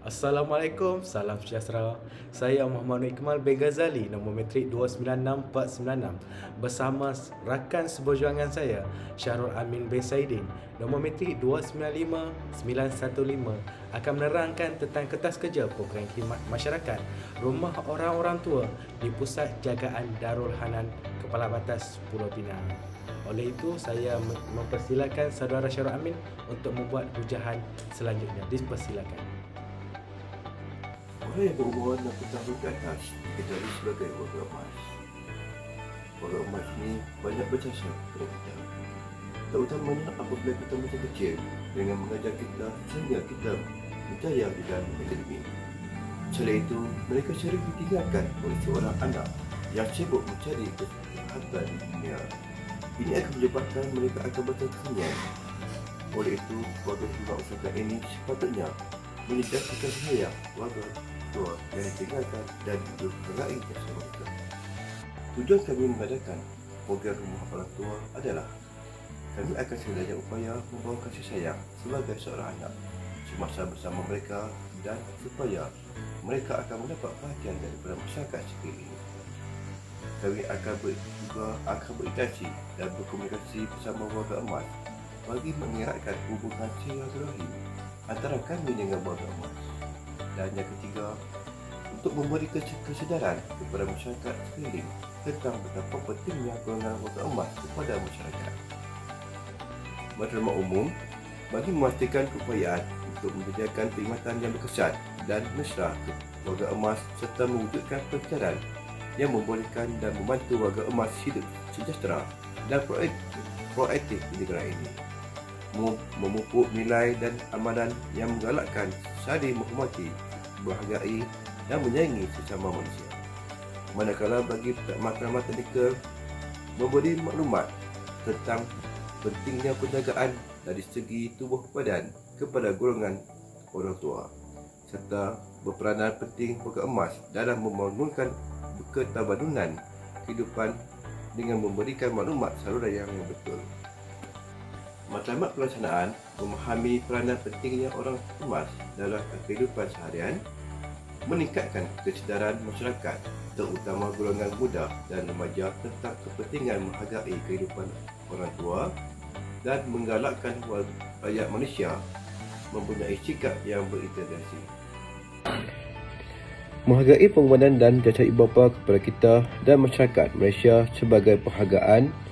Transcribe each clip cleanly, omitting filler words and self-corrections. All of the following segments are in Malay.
Assalamualaikum, salam sejahtera. Saya Muhammad Iqmal bin Ghazali, nombor matrik 296496. Bersama rakan seberjuangan saya, Syahrul Amin bin Saidin, nombor matrik 295915, akan menerangkan tentang kertas kerja program khidmat masyarakat Rumah Orang-Orang Tua di Pusat Jagaan Darul Hanan Kepala Batas Pulau Pinang. Oleh itu, saya mempersilakan saudara Syahrul Amin untuk membuat hujahan selanjutnya. Dipersilakan. Orang yang berumur 60 tahun ke atas dikenali sebagai warga emas. Warga emas ini banyak berjasa kepada kita, terutamanya apabila kita masih kecil dengan mengajar kita sehingga kita berjaya di dalam akademik. Selain itu, mereka sering ditinggalkan oleh seorang anak yang sibuk mencari kesehatan di dunia. Ini akan menyebabkan mereka akan bertanya. Oleh itu, warga khidmat usaha ini sepatutnya menjadi kasih sayang warga tua yang ditinggalkan dan dihargai jasa mereka. Tujuan kami mengadakan program Rumah Orang Tua adalah kami akan sedaya upaya membawa kasih sayang sebagai seorang anak semasa bersama mereka dan supaya mereka akan mendapat perhatian daripada masyarakat sekeliling. Kami akan berinteraksi dan berkomunikasi bersama warga emas bagi mengeratkan hubungan silaturahim antara kami dengan warga emas. Dan yang ketiga, untuk memberi kesedaran kepada masyarakat sekeliling tentang betapa pentingnya golongan warga emas kepada masyarakat. Matlamat umum bagi memastikan keupayaan untuk menyediakan perkhidmatan yang berkesan dan mesra ke warga emas serta mewujudkan pencerahan yang membolehkan dan membantu warga emas hidup sejahtera dan proaktif di negara ini. Memupuk nilai dan amalan yang menggalakkan saling menghormati, menghargai dan menyayangi sesama manusia. Manakala bagi matlamat teknikal memberi maklumat tentang pentingnya penjagaan dari segi tubuh badan kepada golongan orang tua serta berperanan penting warga emas dalam membangunkan ketabadunan kehidupan dengan memberikan maklumat saluran yang betul. Matlamat pelaksanaan memahami peranan pentingnya orang emas dalam kehidupan seharian, meningkatkan kesedaran masyarakat terutama golongan muda dan remaja tentang kepentingan menghargai kehidupan orang tua dan menggalakkan rakyat Malaysia mempunyai sikap yang berintegrasi. Menghargai pengorbanan dan jasa ibu bapa kepada kita dan masyarakat Malaysia sebagai penghargaan.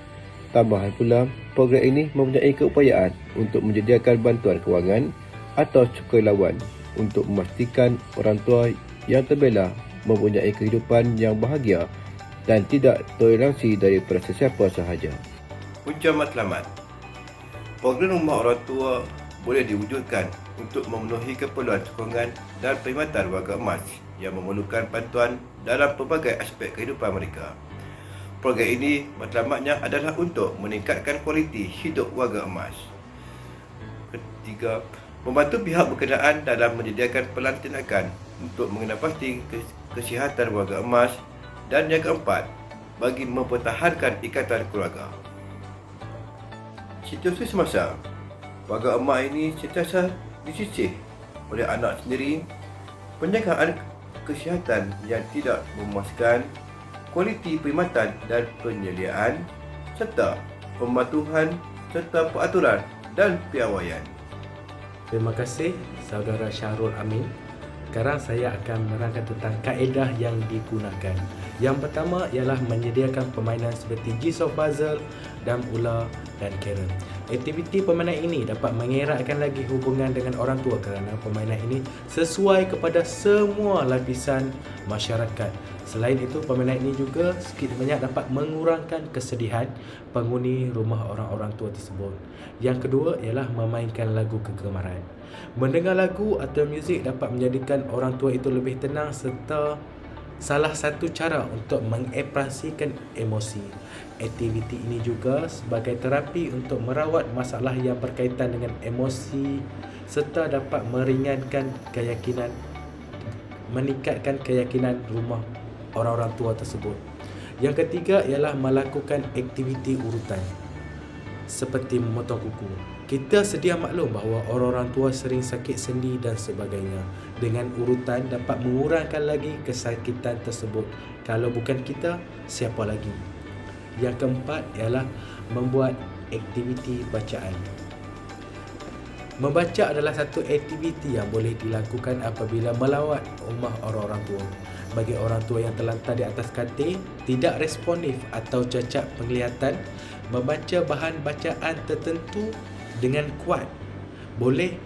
Tambahan pula, program ini mempunyai keupayaan untuk menyediakan bantuan kewangan atau cukai lawan untuk memastikan orang tua yang terbela mempunyai kehidupan yang bahagia dan tidak toleransi daripada sesiapa sahaja. Punca matlamat. Program Rumah Orang Tua boleh diwujudkan untuk memenuhi keperluan sokongan dan perkhidmatan warga emas yang memerlukan bantuan dalam pelbagai aspek kehidupan mereka. Program ini matlamatnya adalah untuk meningkatkan kualiti hidup warga emas. Ketiga, membantu pihak berkenaan dalam menyediakan pelantikan untuk mengenal pasti kesihatan warga emas. Dan yang keempat, bagi mempertahankan ikatan keluarga. Situasi semasa, warga emas ini sentiasa disisih oleh anak sendiri, penjagaan kesihatan yang tidak memuaskan, kualiti perkhidmatan dan penyediaan, serta pematuhan serta peraturan dan piawaian. Terima kasih saudara Syahrul Amin. Sekarang saya akan menerangkan tentang kaedah yang digunakan. Yang pertama ialah menyediakan permainan seperti jigsaw puzzle, dam ular dan carrom. Aktiviti permainan ini dapat mengeratkan lagi hubungan dengan orang tua kerana permainan ini sesuai kepada semua lapisan masyarakat. Selain itu, permainan ini juga sedikit banyak dapat mengurangkan kesedihan penghuni rumah orang-orang tua tersebut. Yang kedua ialah memainkan lagu kegemaran. Mendengar lagu atau muzik dapat menjadikan orang tua itu lebih tenang serta salah satu cara untuk mengekspresikan emosi. Aktiviti ini juga sebagai terapi untuk merawat masalah yang berkaitan dengan emosi serta dapat meningkatkan keyakinan rumah orang-orang tua tersebut. Yang ketiga ialah melakukan aktiviti urutan seperti memotong kuku. Kita sedia maklum bahawa orang-orang tua sering sakit sendi dan sebagainya. dengan urutan dapat mengurangkan lagi kesakitan tersebut. Kalau bukan kita, siapa lagi? Yang keempat ialah membuat aktiviti bacaan. Membaca adalah satu aktiviti yang boleh dilakukan apabila melawat rumah orang-orang tua. Bagi orang tua yang terlantar di atas katil, tidak responsif atau cacat penglihatan, membaca bahan bacaan tertentu dengan kuat boleh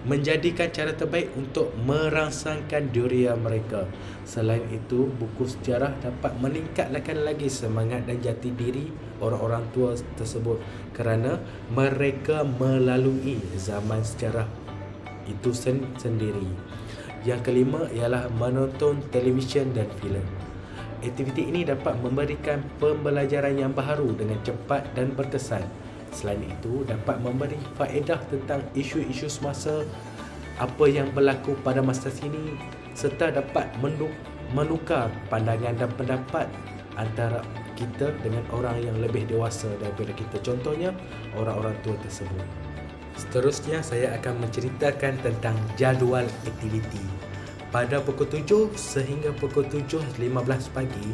menjadikan cara terbaik untuk merangsangkan diri mereka. Selain itu, buku sejarah dapat meningkatkan lagi semangat dan jati diri orang-orang tua tersebut kerana mereka melalui zaman sejarah itu sendiri. Yang kelima ialah menonton televisyen dan filem. Aktiviti ini dapat memberikan pembelajaran yang baharu dengan cepat dan berkesan. Selain itu, dapat memberi faedah tentang isu-isu semasa, apa yang berlaku pada masa sini, serta dapat menukar pandangan dan pendapat antara kita dengan orang yang lebih dewasa daripada kita. Contohnya, orang-orang tua tersebut. Seterusnya, saya akan menceritakan tentang jadual aktiviti. Pada pukul 7 sehingga pukul 7.15 pagi,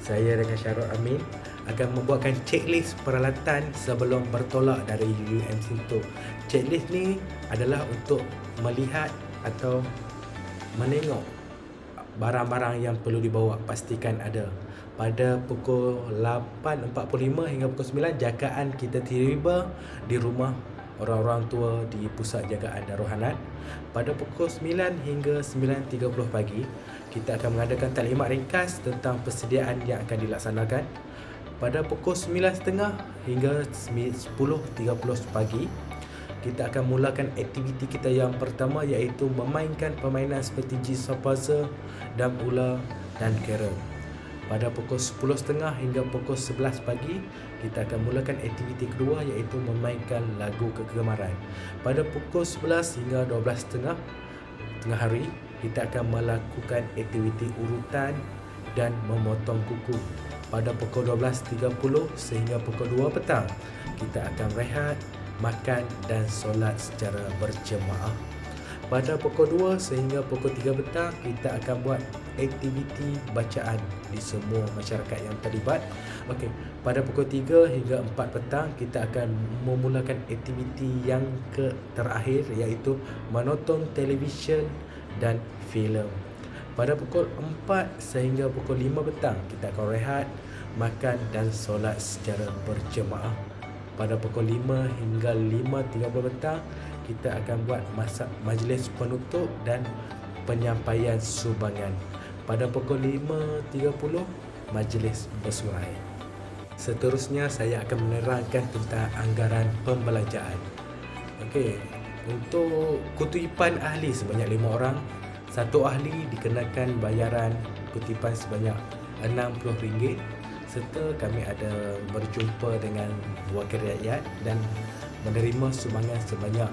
saya dengan Syarul Amin akan membuatkan checklist peralatan sebelum bertolak dari UUM Sintok. Checklist ni adalah untuk melihat atau menengok barang-barang yang perlu dibawa, pastikan ada. Pada pukul 8.45 hingga pukul 9, jagaan kita tiba di rumah orang-orang tua di Pusat Jagaan Darul-Hanat. Pada pukul 9 hingga 9.30 pagi, kita akan mengadakan taklimat ringkas tentang persediaan yang akan dilaksanakan. Pada pukul 9.30 hingga 10.30 pagi, kita akan mulakan aktiviti kita yang pertama, iaitu memainkan permainan seperti jigsaw puzzle, dam ular dan carrom. Pada pukul 10.30 hingga pukul 11 pagi, kita akan mulakan aktiviti kedua, iaitu memainkan lagu kegemaran. Pada pukul 11 hingga 12.30 tengah hari, kita akan melakukan aktiviti urutan dan memotong kuku. Pada pukul 12.30 sehingga pukul 2 petang, kita akan rehat, makan dan solat secara berjemaah. Pada pukul 2 sehingga pukul 3 petang, kita akan buat aktiviti bacaan di semua masyarakat yang terlibat. Okey, pada pukul 3 hingga 4 petang, kita akan memulakan aktiviti yang terakhir, iaitu menonton televisyen dan filem. Pada pukul 4 sehingga pukul 5 petang, kita akan rehat, makan dan solat secara berjemaah. Pada pukul 5 hingga 5.30 petang, kita akan buat majlis penutup dan penyampaian sumbangan. Pada pukul 5.30, majlis bersurai. Seterusnya, saya akan menerangkan tentang anggaran pembelanjaan. Okey, untuk kutipan ahli sebanyak 5 orang, satu ahli dikenakan bayaran kutipan sebanyak RM60, serta kami ada berjumpa dengan wakil rakyat dan menerima sumbangan sebanyak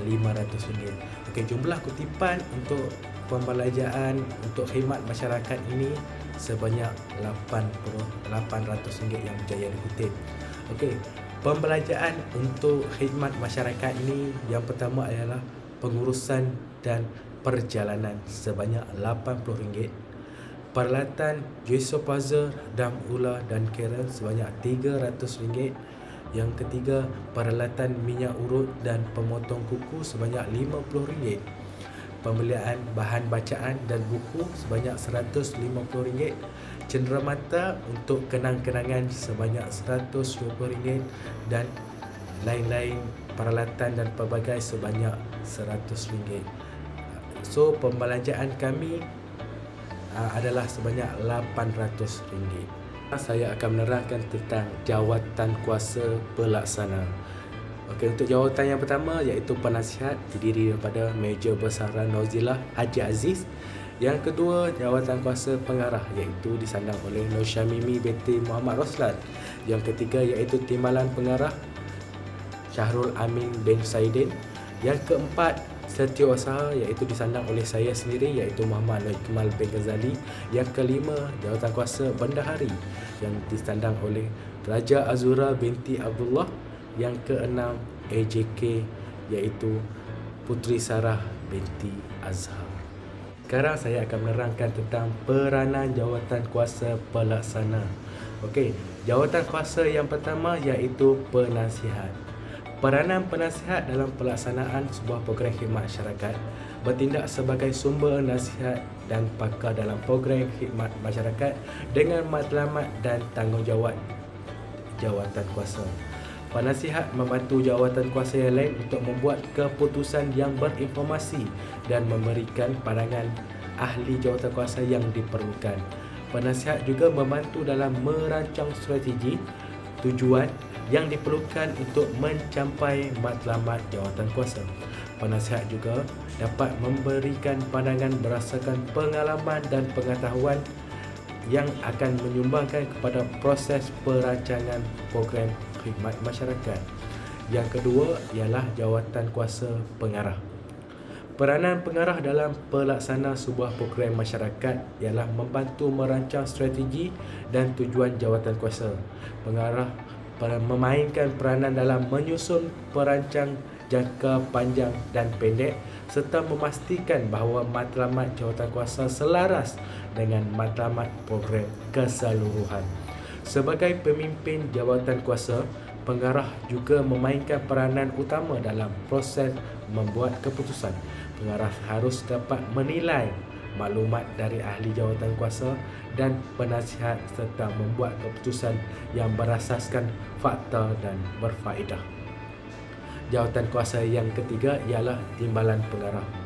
RM500. Okey, jumlah kutipan untuk pembelanjaan untuk khidmat masyarakat ini sebanyak RM800 yang berjaya dikutip. Okey, pembelanjaan untuk khidmat masyarakat ini, yang pertama ialah pengurusan dan perjalanan sebanyak RM80, peralatan jigsaw puzzle, dam ular dan carrom sebanyak RM300. Yang ketiga, peralatan minyak urut dan pemotong kuku sebanyak RM50. Pembelian bahan bacaan dan buku sebanyak RM150. Cenderamata untuk kenang-kenangan sebanyak RM120 dan lain-lain peralatan dan pelbagai sebanyak RM100. So, pembelanjaan kami adalah sebanyak RM800. Saya akan menerangkan tentang jawatan kuasa pelaksana. Okey, untuk jawatan yang pertama, iaitu penasihat, terdiri daripada Meja Bersara Nauzilah Haji Aziz. Yang kedua, jawatan kuasa pengarah, iaitu disandang oleh Nur Syamimi binti Muhammad Roslan. Yang ketiga, iaitu timbalan pengarah Syahrul Amin bin Saidin. Yang keempat, setiausaha, iaitu disandang oleh saya sendiri, iaitu Muhammad Nur Ikmal bin Ghazali. Yang kelima, jawatan kuasa bendahari, yang disandang oleh Raja Azura binti Abdullah. Yang keenam, AJK, iaitu Puteri Sarah binti Azhar. Sekarang saya akan menerangkan tentang peranan jawatan kuasa pelaksana. Okey, jawatan kuasa yang pertama iaitu penasihat. Peranan penasihat dalam pelaksanaan sebuah program khidmat masyarakat bertindak sebagai sumber nasihat dan pakar dalam program khidmat masyarakat dengan matlamat dan tanggungjawab jawatan kuasa. Penasihat membantu jawatan kuasa yang lain untuk membuat keputusan yang berinformasi dan memberikan pandangan ahli jawatan kuasa yang diperlukan. Penasihat juga membantu dalam merancang strategi tujuan yang diperlukan untuk mencapai matlamat jawatan kuasa. Penasihat juga dapat memberikan pandangan berdasarkan pengalaman dan pengetahuan yang akan menyumbangkan kepada proses perancangan program khidmat masyarakat. Yang kedua ialah jawatan kuasa pengarah. Peranan pengarah dalam pelaksana sebuah program masyarakat ialah membantu merancang strategi dan tujuan jawatan kuasa. Pengarah memainkan peranan dalam menyusun perancang jangka panjang dan pendek serta memastikan bahawa matlamat jawatan kuasa selaras dengan matlamat program keseluruhan. Sebagai pemimpin jawatan kuasa, pengarah juga memainkan peranan utama dalam proses membuat keputusan. Pengarah harus dapat menilai maklumat dari ahli jawatan kuasa dan penasihat serta membuat keputusan yang berasaskan fakta dan berfaedah. Jawatan kuasa yang ketiga ialah timbalan pengarah.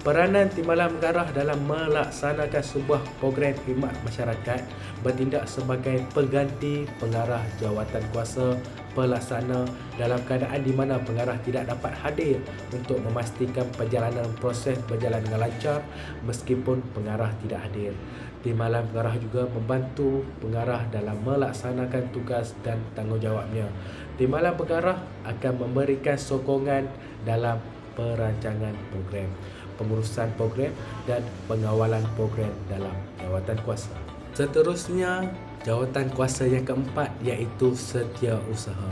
Peranan timbalan pengarah dalam melaksanakan sebuah program khidmat masyarakat bertindak sebagai pengganti pengarah jawatan kuasa pelaksana dalam keadaan di mana pengarah tidak dapat hadir untuk memastikan perjalanan proses berjalan dengan lancar meskipun pengarah tidak hadir. Timbalan pengarah juga membantu pengarah dalam melaksanakan tugas dan tanggungjawabnya. Timbalan pengarah akan memberikan sokongan dalam perancangan program, pengurusan program dan pengawalan program dalam jawatan kuasa. Seterusnya, jawatan kuasa yang keempat iaitu setiausaha.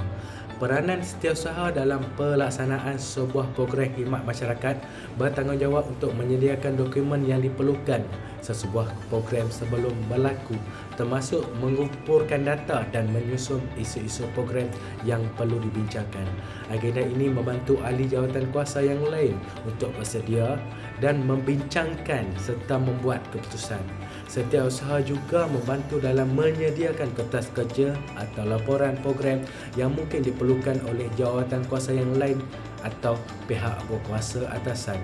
Peranan setiausaha dalam pelaksanaan sebuah program khidmat masyarakat bertanggungjawab untuk menyediakan dokumen yang diperlukan sesebuah program sebelum berlaku, termasuk mengumpulkan data dan menyusun isu-isu program yang perlu dibincangkan. Agenda ini membantu ahli jawatan kuasa yang lain untuk bersedia dan membincangkan serta membuat keputusan. Setiausaha juga membantu dalam menyediakan kertas kerja atau laporan program yang mungkin diperlukan oleh jawatan kuasa yang lain atau pihak berkuasa atasan.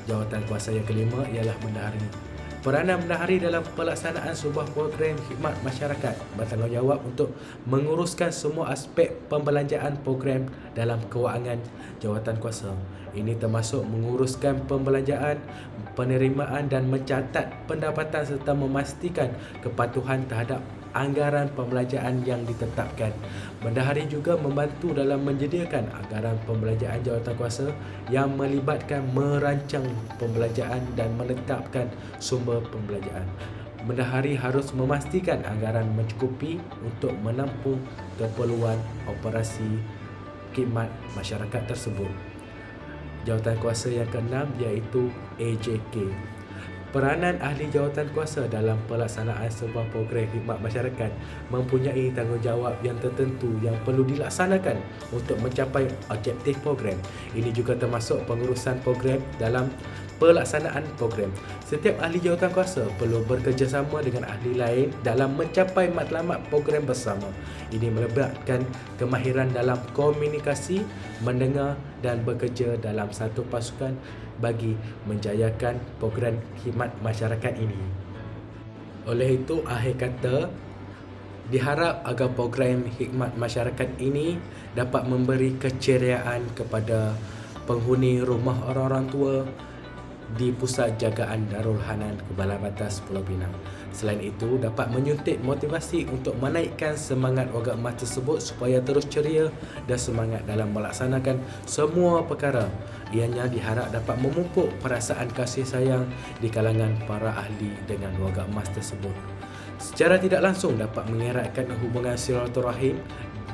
Jawatan kuasa yang kelima ialah bendahari. Peranan bendahari dalam pelaksanaan sebuah program khidmat masyarakat bertanggungjawab untuk menguruskan semua aspek pembelanjaan program dalam kewangan jawatan kuasa. Ini termasuk menguruskan pembelanjaan, penerimaan dan mencatat pendapatan serta memastikan kepatuhan terhadap anggaran pembelanjaan yang ditetapkan. Bendahari juga membantu dalam menyediakan anggaran pembelanjaan jawatan kuasa yang melibatkan merancang pembelanjaan dan menetapkan sumber pembelanjaan. Bendahari harus memastikan anggaran mencukupi untuk menampung keperluan operasi khidmat masyarakat tersebut. Jawatan kuasa yang keenam iaitu AJK. Peranan ahli jawatan kuasa dalam pelaksanaan sebuah program khidmat masyarakat mempunyai tanggungjawab yang tertentu yang perlu dilaksanakan untuk mencapai objektif program. Ini juga termasuk pengurusan program dalam pelaksanaan program. Setiap ahli jawatan kuasa perlu bekerjasama dengan ahli lain dalam mencapai matlamat program bersama. Ini melibatkan kemahiran dalam komunikasi, mendengar dan bekerja dalam satu pasukan bagi menjayakan program khidmat masyarakat ini. Oleh itu, akhir kata, diharap agar program khidmat masyarakat ini dapat memberi keceriaan kepada penghuni rumah orang-orang tua di Pusat Jagaan Darul Hanan Kebala Batas Pulau Pinang. Selain itu, dapat menyuntik motivasi untuk menaikkan semangat warga emas tersebut supaya terus ceria dan semangat dalam melaksanakan semua perkara. Ianya diharap dapat memupuk perasaan kasih sayang di kalangan para ahli dengan warga emas tersebut. Secara tidak langsung dapat mengeratkan hubungan silaturahim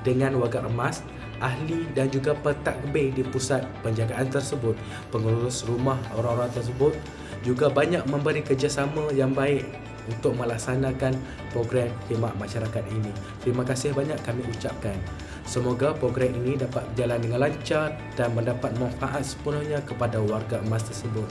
dengan warga emas, ahli dan juga pentadbir di pusat penjagaan tersebut. Pengurus rumah orang-orang tersebut juga banyak memberi kerjasama yang baik untuk melaksanakan program khidmat masyarakat ini. Terima kasih banyak kami ucapkan. Semoga program ini dapat berjalan dengan lancar dan mendapat manfaat sepenuhnya kepada warga emas tersebut.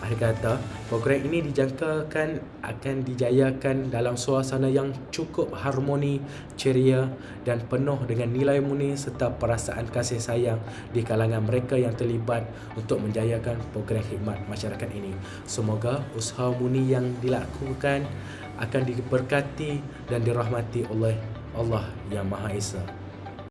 Akhir kata, program ini dijangkakan akan dijayakan dalam suasana yang cukup harmoni, ceria dan penuh dengan nilai murni serta perasaan kasih sayang di kalangan mereka yang terlibat untuk menjayakan program khidmat masyarakat ini. Semoga usaha murni yang dilakukan akan diberkati dan dirahmati oleh Allah yang Maha Esa.